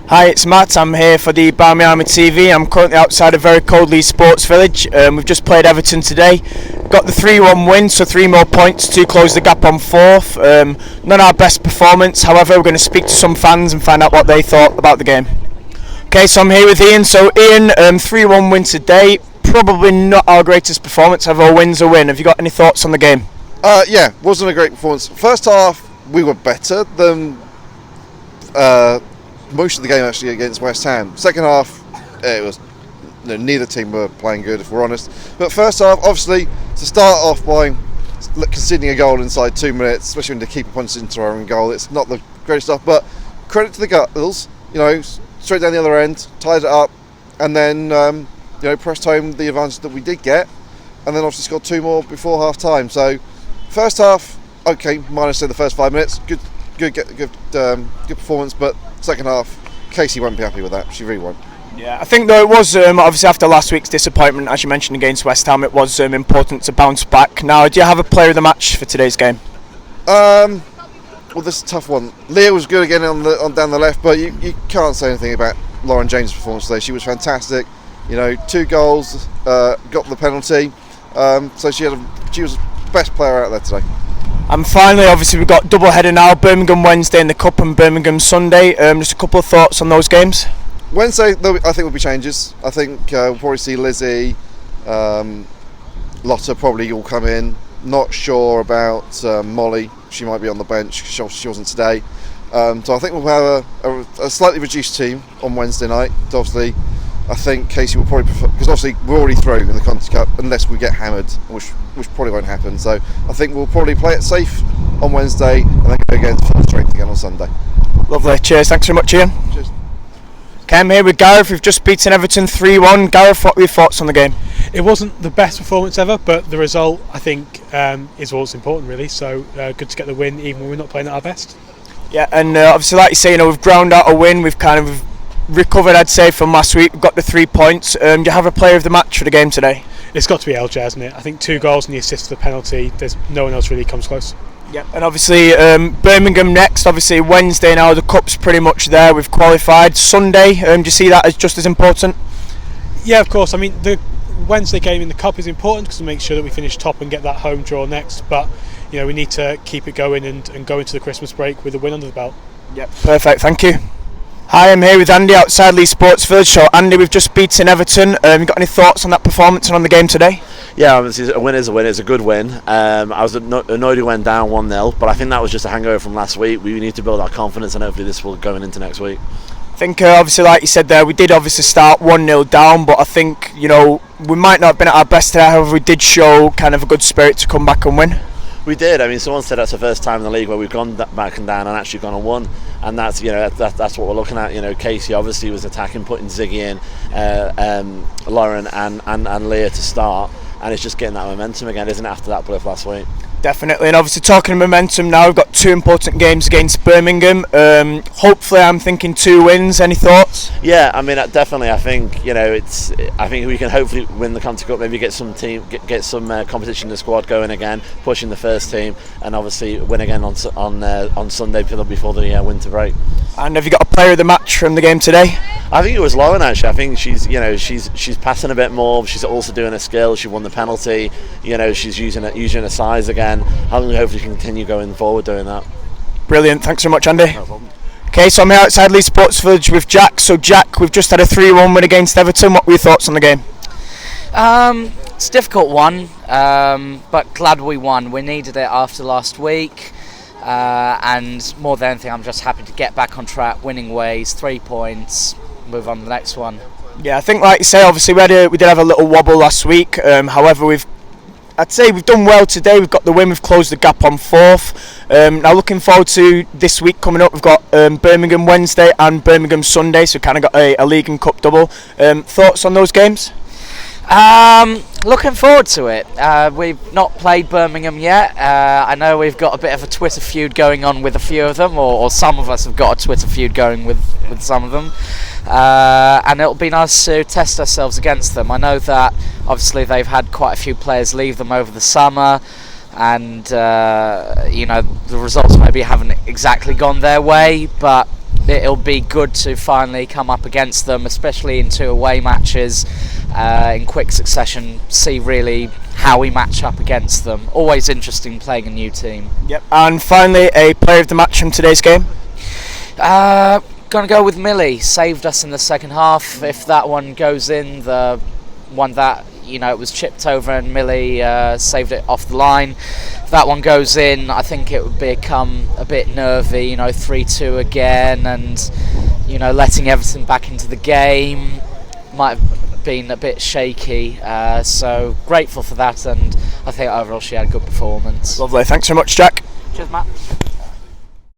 Hi, it's Matt. I'm here for the Barmy Army TV. I'm currently outside a very cold Leeds Sports Village. We've just played Everton today. Got the 3-1 win, so 3 more points to close the gap on fourth. Not our best performance, however, we're going to speak to some fans and find out what they thought about the game. Okay, so I'm here with Ian. So Ian, 3-1 win today. Probably not our greatest performance, however, a win's a win. Have you got any thoughts on the game? Yeah, wasn't a great performance. First half, we were better than most of the game actually against West Ham. Second half, it was neither team were playing good, if we're honest. But first half, obviously, to start off by conceding a goal inside 2 minutes, especially when the keeper punches into our own goal, it's not the greatest stuff. But credit to the girls, straight down the other end, tied it up, and then pressed home the advantage that we did get, and then obviously scored 2 more before half time. So first half, okay, minus the first 5 minutes, good performance, but second half, Casey won't be happy with that. She really won't. Yeah, I think though it was obviously after last week's disappointment, as you mentioned against West Ham, it was important to bounce back. Now, do you have a player of the match for today's game? Well, this is a tough one. Leah was good again on down the left, but you can't say anything about Lauren James' performance today. She was fantastic. 2 goals, got the penalty, so she was the best player out there today. And finally, obviously, we've got double header now, Birmingham Wednesday in the Cup and Birmingham Sunday. Just a couple of thoughts on those games. Wednesday, I think, will be changes. I think we'll probably see Lizzie, Lotta probably will come in. Not sure about Molly. She might be on the bench. She wasn't today. So I think we'll have a slightly reduced team on Wednesday night. Obviously, I think Casey will probably prefer, because obviously we're already through in the Conti Cup unless we get hammered, which probably won't happen. So I think we'll probably play it safe on Wednesday and then go against full strength again on Sunday. Lovely. Cheers. Thanks very much, Ian. Cheers. Okay, I'm here with Gareth. We've just beaten Everton 3-1. Gareth, what were your thoughts on the game? It wasn't the best performance ever, but the result, I think, is what's important, really. So good to get the win, even when we're not playing at our best. Yeah, and obviously, like you say, we've ground out a win. We've kind of recovered, I'd say, from last week. We've got the 3 points. Do you have a player of the match for the game today? It's got to be LJ, hasn't it? I think 2 goals and the assist for the penalty. There's no one else really comes close. Yeah, and obviously Birmingham next. Obviously Wednesday now, the cup's pretty much there. We've qualified. Sunday, do you see that as just as important? Yeah, of course. I mean, the Wednesday game in the cup is important because we make sure that we finish top and get that home draw next. But we need to keep it going and go into the Christmas break with a win under the belt. Yep, perfect. Thank you. Hi, I'm here with Andy outside Leeds Sports Village. So Andy, we've just beaten Everton. You got any thoughts on that performance and on the game today? Yeah, obviously a win is a win. It's a good win. I was annoyed we went down 1-0, but I think that was just a hangover from last week. We need to build our confidence, and hopefully this will go into next week. I think obviously, like you said there, we did obviously start 1-0 down, but I think we might not have been at our best today. However, we did show kind of a good spirit to come back and win. We did. I mean, someone said that's the first time in the league where we've gone back and down and actually gone and won, and that's that's what we're looking at. Casey obviously was attacking, putting Ziggy in, Lauren and Leah to start, and it's just getting that momentum again, isn't it, after that blip last week? Definitely, and obviously talking of momentum now, we've got 2 important games against Birmingham. Hopefully, I'm thinking 2 wins. Any thoughts? Yeah, I mean, definitely. I think I think we can hopefully win the Conti Cup. Maybe get some competition in the squad going again, pushing the first team, and obviously win again on Sunday before the winter break. And have you got a player of the match from the game today? I think it was Lauren, actually. I think she's passing a bit more. She's also doing a skill. She won the penalty. She's using her size again. Hopefully continue going forward doing that. Brilliant. Thanks so much, Andy. No problem. Okay, so I'm here outside Leeds Sports Village with Jack. So Jack, we've just had a 3-1 win against Everton. What were your thoughts on the game? It's a difficult one, but glad we won. We needed it after last week. And more than anything, I'm just happy to get back on track, winning ways, 3 points, move on to the next one. Yeah, I think, like you say, obviously we did have a little wobble last week. However, I'd say we've done well today. We've got the win. We've closed the gap on fourth. Now looking forward to this week coming up. We've got Birmingham Wednesday and Birmingham Sunday, so kind of got a league and cup double. Thoughts on those games? Looking forward to it. We've not played Birmingham yet. I know we've got a bit of a Twitter feud going on with a few of them, or some of us have got a Twitter feud going with some of them. And it'll be nice to test ourselves against them. I know that obviously they've had quite a few players leave them over the summer, and the results maybe haven't exactly gone their way, but it'll be good to finally come up against them, especially in 2 away matches in quick succession, see really how we match up against them. Always interesting playing a new team. Yep. And finally, a player of the match from today's game. Gonna go with Millie. Saved us in the second half. If that one goes in, the one that it was chipped over and Millie saved it off the line. If that one goes in, I think it would become a bit nervy. 3-2 again, and letting Everton back into the game might have been a bit shaky. So grateful for that, and I think overall she had a good performance. Lovely. Thanks so much, Jack. Cheers, Matt.